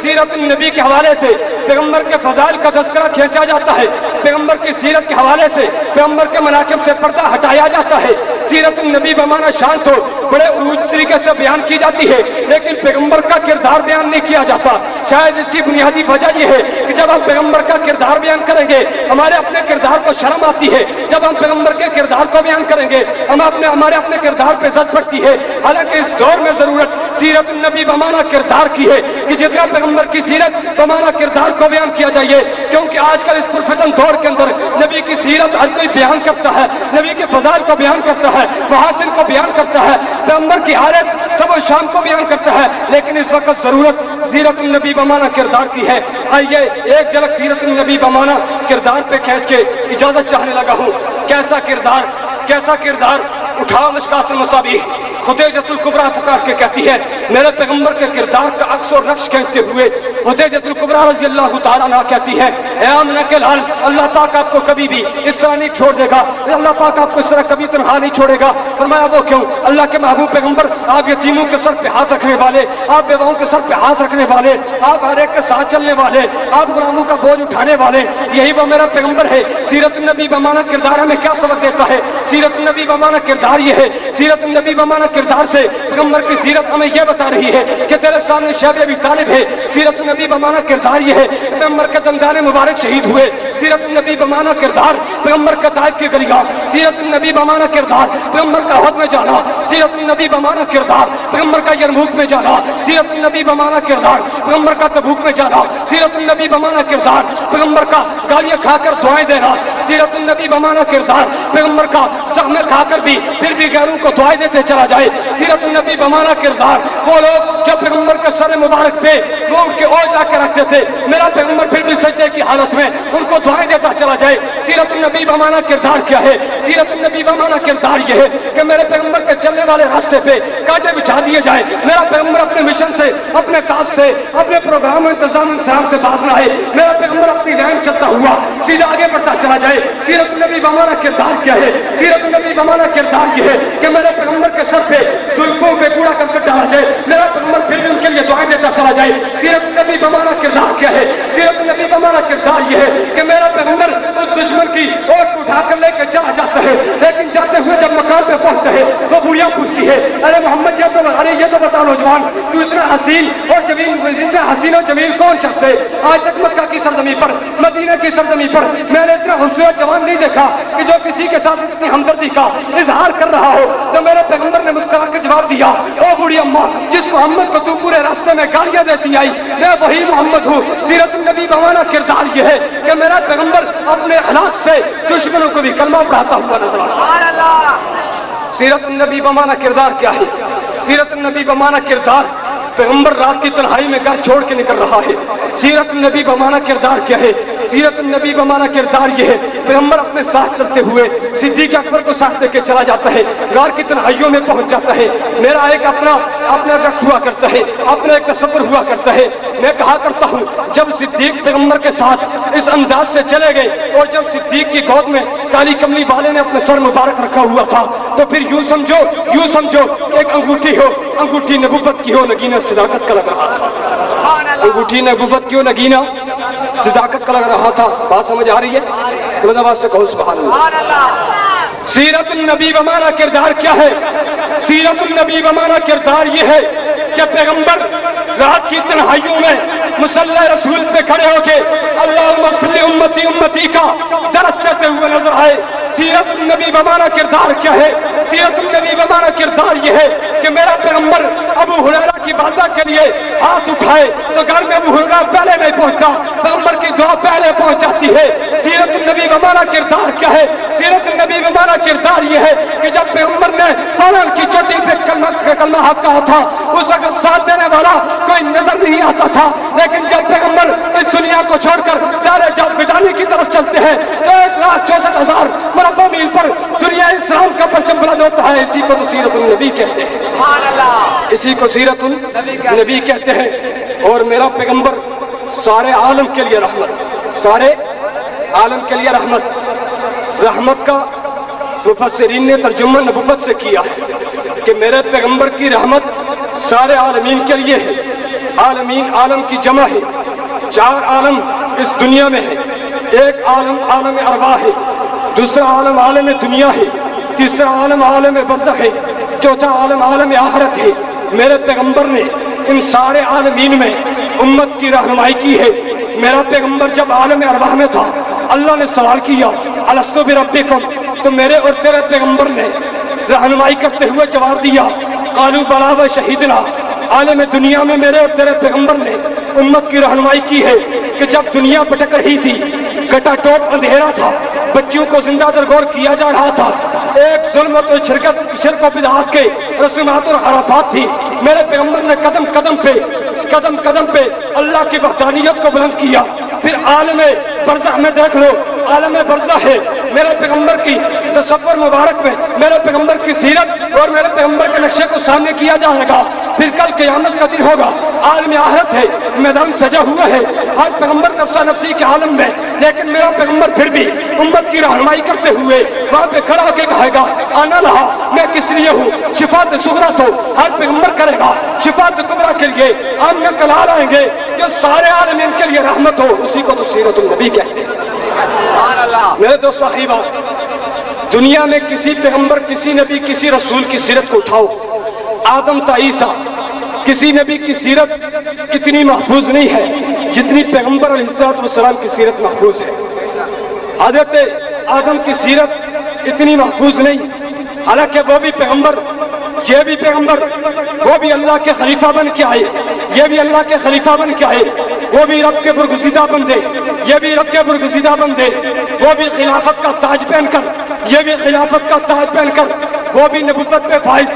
सीरत नबी के हवाले से पैगंबर के फजाइल का तज़किरा खींचा जाता है, पैगंबर की सीरत के हवाले से पैगंबर के मनाकिब से पर्दा हटाया जाता है। सीरत नबी बमाना शान तो बड़े उरूज तरीके से बयान की जाती है, लेकिन पैगंबर का किरदार बयान नहीं किया जाता। शायद इसकी बुनियादी वजह यह है कि जब हम पैगंबर का किरदार बयान करेंगे हमारे अपने किरदार को शर्म आती है, जब हम पैगंबर के किरदार को बयान करेंगे हमारे अपने किरदार पे इज्जत पड़ती है। हालांकि इस दौर में जरूरत सीरत नबी बमाना किरदार की है कि जितना पैगंबर की सीरत बमाना किरदार को बयान किया जाइए, क्योंकि आजकल इस पुरफितन दौर के अंदर नबी की सीरत हर कोई बयान करता है, नबी के फजाइल को बयान करता है, महासिन को बयान करता है, पैगंबर की हालत सब शाम को बयान करता है, लेकिन इस वक्त जरूरत सीरत नबी बमाना किरदार की है। आइए एक झलक सीरत नबी बमाना किरदार पे खींच के इजाजत चाहने लगा हूँ। कैसा किरदार उठाओ मिशकातुल मसाबीह खुदैजतुल कुबरा पुकार के कहती है, मेरे पैगंबर के किरदार का अक्स और नक्श खींचते हुए खुदैजतुल कुबरा रज़ी अल्लाह तआला अन्हा कहती है, ए आमना के लाल, अल्लाह पाक आपको कभी भी इस तरह नहीं छोड़ देगा, अल्लाह पाक आपको इस तरह कभी तन्हा नहीं छोड़ेगा। फरमाया वो क्यों? अल्लाह के महबूब पैगंबर आप यतीमों के सर पे हाथ रखने वाले, आप बेवाओं के सर पे हाथ रखने वाले, आप हर एक के साथ चलने वाले, आप गुलामों का बोझ उठाने वाले, यही वो मेरा पैगंबर है। सीरत नबी बमाना किरदार हमें क्या सबक देता है? सीरत नबी बमाना किरदार ये है, सीरत नबी बमाना किरदार से पैगंबर की सीरत हमें यह बता रही है कि तेरे सामने शैब अबी तालिब है। सीरत नबी बमाना किरदार ये है, पैगंबर के दंदाने मुबारक शहीद हुए। सीरत नबी बमाना किरदार पैगंबर का ताइफ की गलियां, सीरत नबी बमाना किरदार पैगंबर का हद में जाना, सीरत नबी बमाना किरदार पैगंबर का यरमूक में जाना, सीरत नबी बमाना किरदार पैगंबर का तबूक में जाना, सीरत नबी बमाना किरदार पैगंबर का गालियां खाकर दुआएं देना, सीरत नबी बमाना किरदार पैगंबर का सहमे खाकर भी फिर भी गैरों को दुआएं देते चला जाए। सीरत नबी बमाना किरदार वो लोग जब पैगंबर के सर मुबारक पे वो उनके ओढ़ जाकर रखते थे, मेरा पैगंबर फिर भी सजदे की हालत में उनको दुआएं देता चला जाए। सीरत नबी बमाना किरदार क्या है? सीरत नबी बमाना किरदार ये है कि मेरे पैगंबर के चलने वाले रास्ते पे कांटे बिछा दिए जाए, मेरा पैगंबर अपने मिशन से, अपने काज से, अपने प्रोग्राम इंतजाम से बाज ना आए, मेरा पैगंबर अपनी लाइन चलता हुआ सीधा आगे बढ़ता चला जाए। सीरत नबी बमाना किरदार क्या है? सीरत नबी बमाना किरदार ये है कि मेरे पैगंबर के सर पे जुल्फों पे कूड़ा करकट डाला जाए, मेरा पैगंबर फिर भी उनके लिए दुआएं देता चला जाए। सीरत नबी बमाना किरदार क्या है? सीरत नबी बमाना किरदार ये है कि मेरा पैगंबर उस दुश्मन की ओट उठाकर लेकर चला जाता है, लेकिन जाते हुए जब मकान पे पहुंचता है वो बुढ़िया पूछती है, अरे मोहम्मद ये तो बता नौजवान, तू इतना हसीन और जमील कौन शख्स है? आज तक मक्का की सरजमी पर, मदीना की सरजमी पर मैंने इतना खूबसूरत जवान नहीं देखा कि जो किसी के साथ इतनी हमदर्दी का इजहार कर रहा हो। तो मेरे पैगंबर ने मुस्कुरा के जवाब दिया, ओ बूढ़ी अम्मा, जिस मोहम्मद को तू पूरे रास्ते में गालियां देती आई, मैं वही मोहम्मद हूँ। सीरत नबी बमाना किरदार ये है कि मेरा पैगंबर अपने अखलाक से दुश्मनों को भी कलमा पढ़ाता हुआ नजर आता है। सीरत नबी बमाना किरदार क्या है? सीरत नबी बमाना किरदार पैगंबर रात की तन्हाई में घर छोड़ के निकल रहा है। सीरत नबी बमाना किरदार क्या है? सीरत नबी बमाना किरदार ये है, पैगंबर अपने साथ चलते हुए सिद्दीक अकबर को साथ लेके चला जाता है, गार की तन्हाइयों में पहुंच जाता है। मेरा एक अपना रक्स हुआ करता है, अपना एक तसव्वुर हुआ करता है। मैं कहा करता हूँ, जब सिद्दीक पैगंबर के साथ इस अंदाज से चले गए और जब सिद्दीक की गोद में काली कमली वाले ने अपने सर मुबारक रखा हुआ था, तो फिर यूं समझो एक अंगूठी हो, अंगूठी नबुव्वत की हो, नगीना सदाकत का लग रहा था। अंगूठी नबुव्वत की हो, नगीना सदाकत का लग रहा था। बात समझ आ रही है? आवाज से कहो सुभान अल्लाह। सीरत नबी बमाना किरदार क्या है? सीरत नबी बमाना किरदार ये है कि पैगंबर रात की तन्हाइयों में मुसल्ला रसूल पे खड़े होके अल्लाहुम्मा फ़िल उम्मती उम्मती का दरस देते हुए नजर आए। सीरत नबी बमाना किरदार क्या है? सीरत नबी बमाना किरदार ये है कि मेरा पैगंबर अबू हुरैरा की बाधा के लिए हाथ उठाए तो घर में अबू हुरैरा पहले नहीं पहुंचता, पैगंबर की दुआ पहले पहुंच जाती है। सीरत नबी बमाना किरदार क्या है? सीरत नबी बमाना किरदार ये है कि जब पैगंबर ने फौरन की चोटी पे कलमा हक कहा था, उस वक्त साथ देने वाला कोई नजर नहीं आता था, लेकिन जब पैगंबर इस दुनिया को छोड़कर दारे जावेदानी की तरफ चलते हैं तो 1,64,000 मुरब्बा मील पर दुनिया इस्लाम का परचम बुलंद होता है। इसी को तो सीरतुन नबी कहते हैं, इसी को सीरतुन नबी कहते हैं। और मेरा पैगंबर सारे आलम के लिए रहमत, सारे आलम के लिए रहमत का मुफस्सिरीन ने तर्जुमा नबुव्वत से किया है कि मेरे पैगंबर की रहमत सारे आलमीन के लिए है। عالمین عالم کی جمع ہے، 4 عالم اس دنیا میں ہے، ایک عالم عالم ارواح ہے، دوسرا عالم عالم دنیا ہے، تیسرا عالم عالم برزخ ہے، چوتھا عالم عالم آخرت ہے۔ میرے پیغمبر نے ان سارے عالمین میں امت کی رہنمائی کی ہے۔ میرا پیغمبر جب عالم ارواح میں تھا، اللہ نے سوال کیا الستو بربکم، تو میرے اور تیرے پیغمبر نے رہنمائی کرتے ہوئے جواب دیا قالوا بلا و شہیدنا۔ عالم دنیا میں میرے اور تیرے پیغمبر نے امت کی رہنمائی کی ہے کہ جب دنیا بھٹک رہی تھی، گٹا ٹوپ اندھیرا تھا، بچیوں کو زندہ درگور کیا جا رہا تھا، ایک ظلمت اور شرک و بدعات کے رسومات اور خرافات تھی، میرے پیغمبر نے قدم قدم پہ اللہ کی وحدانیت کو بلند کیا۔ پھر عالم برزخ میں دیکھ لو، عالم برزخ ہے، میرے پیغمبر کی تصور مبارک میں میرے پیغمبر کی سیرت اور میرے پیغمبر کے نقشے کو سامنے کیا جائے گا۔ پھر کل قیامت کا دن ہوگا، عالم آخرت ہے، میدان سجا ہوا ہے، ہر پیغمبر نفسا نفسی کے عالم میں، لیکن میرا پیغمبر پھر بھی امت کی رہنمائی کرتے ہوئے وہاں پہ کھڑا ہو کے کہے گا آنا رہا میں کس لیے ہوں۔ شفاعت صغریٰ تو ہر پیغمبر کرے گا، شفاعت کبریٰ کے لیے آمنہ کلال آئیں گے جو سارے عالمین کے لیے رحمت ہو، اسی کو تو سیرت النبی کہتے ہیں۔ میرے دوستو احباب، دنیا میں کسی پیغمبر، کسی نبی، کسی رسول کی سیرت کو اٹھاؤ، آدم تا عیسیٰ، کسی نبی کی سیرت اتنی محفوظ نہیں ہے جتنی پیغمبر علیہ السلام کی سیرت محفوظ ہے۔ حضرت آدم کی سیرت اتنی محفوظ نہیں، حالانکہ وہ بھی پیغمبر، یہ بھی پیغمبر، وہ بھی اللہ کے خلیفہ بن کے آئے، یہ بھی اللہ کے خلیفہ بن کے آئے، وہ بھی رب کے برگزیدہ بندے، یہ بھی رب کے برگزیدہ بندے، وہ بھی خلافت کا تاج پہن کر، یہ بھی خلافت کا تاج پہن کر، وہ بھی نبوت پہ فائز،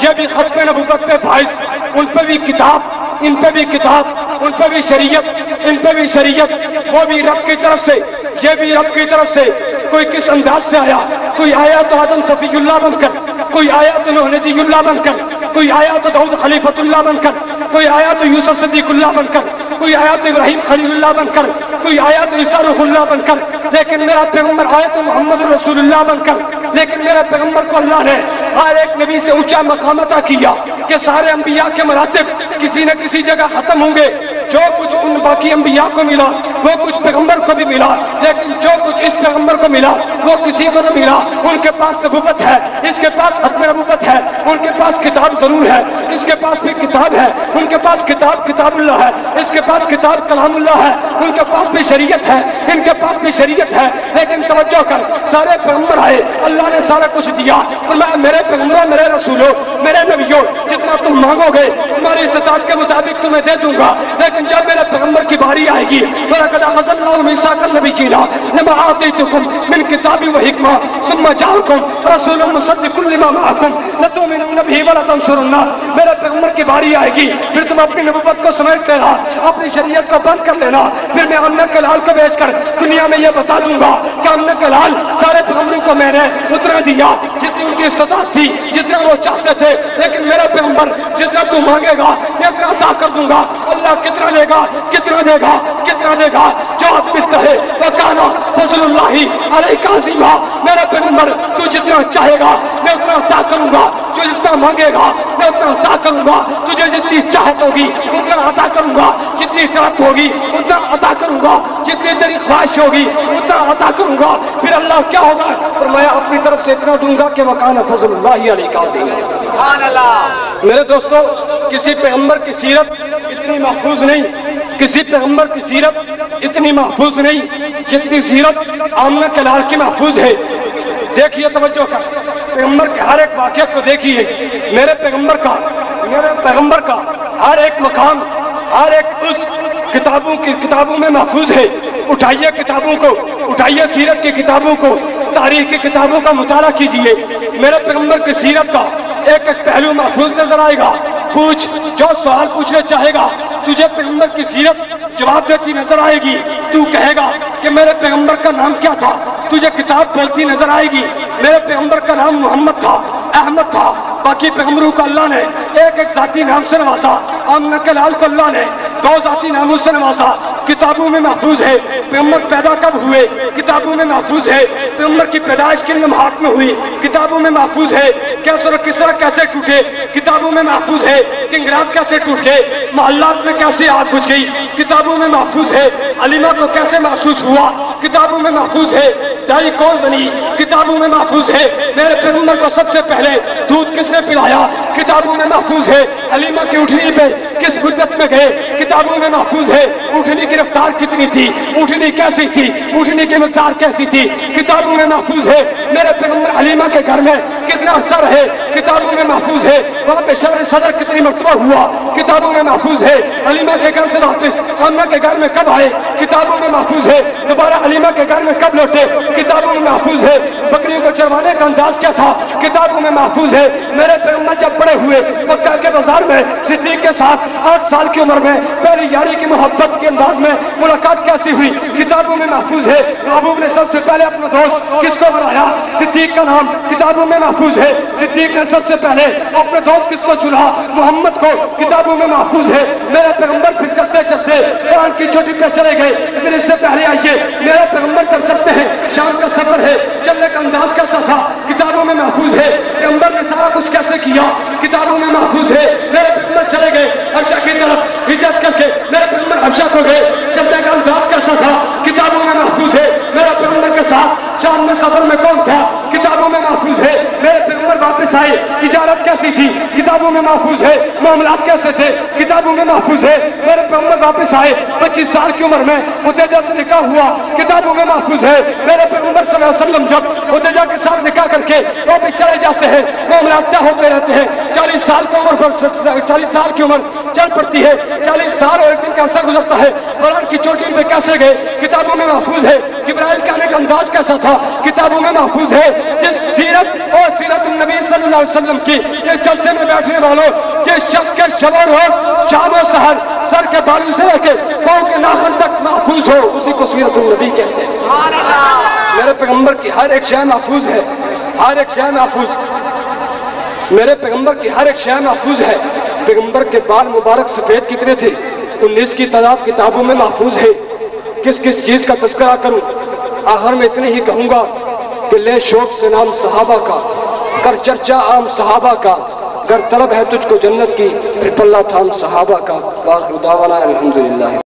یہ بھی ختم نبوت پہ فائز، ان پہ بھی کتاب، ان پہ بھی کتاب، ان پہ بھی شریعت، ان پہ بھی شریعت، وہ بھی رب کی طرف سے، یہ بھی رب کی طرف سے۔ کوئی کس انداز سے آیا، کوئی آیا تو آدم صفی اللہ بن کر، کوئی آیا تو نوح نجی اللہ بن کر، کوئی آیا تو داؤد خلیفۃ اللہ بن کر، کوئی آیا تو یوسف صدیق اللہ بن کر، کوئی آیا تو ابراہیم خلیل اللہ بن کر، کوئی آیا تو عیسیٰ روح اللہ بن کر، لیکن میرا پیغمبر آیا تو محمد رسول اللہ بن کر۔ لیکن میرے پیغمبر کو اللہ نے ہر ایک نبی سے اونچا مقام عطا کیا کہ سارے انبیاء کے مراتب کسی نہ کسی جگہ ختم ہوں گے۔ جو کچھ ان باقی انبیاء کو ملا وہ کچھ پیغمبر کو بھی ملا، لیکن جو کچھ اس پیغمبر کو ملا وہ کسی کو نہ ملا۔ ان کے پاس نبوت ہے، اس کے پاس ختم نبوت ہے، ان کے پاس کتاب ضرور ہے، اس کے پاس بھی کتاب ہے، ان کے پاس کتاب کتاب اللہ ہے، اس کے پاس کتاب کلام اللہ ہے، ان کے پاس بھی شریعت ہے، ان کے پاس بھی شریعت ہے۔ لیکن توجہ کر، سارے پیغمبر آئے، اللہ نے سارا کچھ دیا، فرمایا میرے پیغمبروں، میرے رسولوں، میرے نبیوں، جتنا تم مانگو گے تمہاری استطاعت کے مطابق تمہیں دے دوں گا۔ لیکن جب میرے پیغمبر کی باری آئے گی، وَلَقَدْ أَخَذَ اللَّهُ مِيثَاقَ النَّبِيِّينَ لَمَا آتَيْتُكُم مِّن كِتَابٍ وَحِكْمَةٍ ثُمَّ جَاءَكُم رَّسُولٌ مُّصَدِّقٌ لِّمَا مَعَكُمْ لَتُؤْمِنُنَّ بِهِ وَلَتَنصُرُنَّهُ۔ میرے پیغمبر کی باری آئے گی، پھر تم اپنی نبوت کو سمیٹ لینا، اپنی شریعت کو بند کر لینا، پھر میں آمنہ کے لال کو بھیج کر دنیا میں یہ بتا دوں گا کہ آمنہ کے لال سارے پیغمبروں کو میں نے اتنا دیا جتنی ان کی استطاعت تھی، جتنا وہ چاہتے تھے۔ لیکن میرا پیغمبر جتنا تو مانگے گا میں اتنا عطا کر دوں گا۔ اللہ کتنا دے گا، کتنا دے گا، کتنا دے گا؟ جواب ملتا ہے وَكَانَ فَضْلُ اللَّهِ عَلَيْكَ عَظِيمًا۔ میرا پیغمبر تو جتنا چاہے گا میں اتنا عطا کروں گا، جو جتنا مانگے گا میں اتنا عطا کروں گا، تجھے جتنی چاہت ہوگی اتنا عطا کروں گا، جتنی طلب ہوگی اتنا عطا کروں گا، جتنی تیری خواہش ہوگی اتنا عطا کروں گا۔ پھر اللہ کیا ہوگا؟ فرمایا اپنی طرف سے اتنا دوں گا کہ وَكَانَ فَضْلُ اللَّهِ عَلَيْكَ عَظِيمًا۔ سبحان اللہ۔ میرے دوستو، کسی پیغمبر کی سیرت اتنی محفوظ نہیں، کسی پیغمبر کی سیرت اتنی محفوظ نہیں جتنی سیرت آمنہ کے لال کی محفوظ ہے۔ دیکھیے توجہ کر، پیغمبر کے ہر ایک واقعہ کو دیکھیے، میرے پیغمبر کا ہر ایک مقام، ہر ایک اس کتابوں میں محفوظ ہے۔ اٹھائیے کتابوں کو، اٹھائیے سیرت کی کتابوں کو، تاریخ کی کتابوں کا مطالعہ کیجئے، میرے پیغمبر کی سیرت کا ایک ایک پہلو محفوظ نظر آئے گا۔ پوچھ، جو سوال پوچھنے چاہے گا تجھے پیغمبر کی سیرت جواب دیتی نظر آئے گی۔ تو کہے گا کہ میرے پیغمبر کا نام کیا تھا، تجھے کتاب بولتی نظر آئے گی۔ میرے پیغمبر کا نام محمد تھا، احمد تھا، باقی پیغمبروں کو اللہ نے ایک ایک ذاتی نام سے نوازا، آمنہ کے لال کو اللہ نے 2 ذاتی ناموں سے نوازا۔ کتابوں میں محفوظ ہے پیغمبر پیدا کب ہوئے، کتابوں میں محفوظ ہے پیغمبر کی پیدائش کے لمحات میں ہوئی، کتابوں میں محفوظ ہے कैसर और किसरा कैसे टूटे, किताबों में महफूज है। किंगरात कैसे टूट गए, मोहल्लात में कैसे आग बुझ गई, किताबों में महफूज है। हलीमा को कैसे महसूस हुआ, किताबों में महफूज है। दाई कौन बनी, किताबों में महफूज है। मेरे पैगंबर को सबसे पहले दूध किसने पिलाया, किताबों में महफूज है। हलीमा की उठनी पे किस मुद्दत में गए, किताबों में महफूज है। उठनी की रफ्तार कितनी थी, उठनी कैसी थी, उठनी की मिक़दार कैसी थी, किताबों में महफूज है। मेरे पैगंबर हलीमा के घर में कितना अरसा रहे, किताबों में महफूज है। वहाँ पे शहर सदर कितनी मर्तबा हुआ, किताबों में महफूज है। हलीमा के घर से वापस आमना के घर में कब आए, किताबों में महफूज है। दोबारा हलीमा के घर में कब लौटे, किताबों में महफूज है। बकरियों को चरवाने का अंदाज क्या था, किताबों में महफूज है। मेरे पैगंबर जब बड़े हुए मक्का के बाजार में सिद्दीक के साथ 8 साल की उम्र में पहली यारी की मोहब्बत के अंदाज में मुलाकात कैसी हुई, किताबों में महफूज है। महबूब ने सबसे पहले अपना दोस्त किसको बनाया, सिद्दीक का नाम किताबों में महफूज है। सिद्दीक ने सबसे पहले अपने दोस्त किसको चुना, मोहम्मद को, किताबों में महफूज है। मेरे पैगंबर फिर चलते चलते कुरान की चोटी पे चले गए। फिर इससे पहले आइए, मेरे पैगंबर जब चलते हैं, शाम का सफर है, चलने का अंदाज कैसा था, किताबों में महफूज है। पैगंबर ने सारा कुछ कैसे किया, किताबों में महफूज है। मेरे पैगंबर चले गए हबशा की तरफ हिजरत करके, मेरे पैगंबर हबशा को गए, चलने का अंदाज कैसा था, किताबों में महफूज है। मेरे पैगंबर के साथ शाम में सफर में कौन था, किताबों में महफूज है। मेरे पैगंबर वापस आए, तिजारत कैसी थी, किताबों में महफूज है। मामलात कैसे थे, किताबों में महफूज है। मेरे पैगंबर वापस आए 25 साल की उम्र में, हुदैजा से निकाह हुआ, किताबों में महफूज है। मेरे पैगंबर सल्लल्लाहु अलैहि वसल्लम जब हुदैजा के साथ निकाह करके वापस चले जाते हैं, मामलात तय होते रहते हैं। 40 साल की उम्र पर 40 साल की उम्र चल पड़ती है, 40 साल और एक दिन का अर्सा गुजरता है। कुरान की चोटी पे कैसे गए, किताबों में महफूज है। जिब्राइल के आने का अंदाज कैसा था, किताबों में महफूज है। जिस सीरत और सीरत नबी सल्लल्लाहु अलैहि वसल्लम की इस जलसे में बैठने वालों, जिस शख्स के शब रोज शाम और सहर सर के बालू से लेकर पांव के नाखून तक महफूज हो, उसी को सीरत नबी कहते हैं। मेरे पैगंबर की हर एक शय महफूज है, हर एक शय महफूज। मेरे पैगंबर की हर एक शय महफूज है। पैगंबर के बाल मुबारक सफेद कितने थे, 19 की तादाद किताबों में महफूज है। किस किस चीज का तस्करा करूं, आखिर में इतनी ही कहूंगा कि ले शौक से नाम सहाबा का, कर चर्चा आम सहाबा का, गर तलब है तुझको जन्नत की, फिर पल्ला थाम सहाबा का। वाखिर दावाना अल्हम्दुलिल्लाह।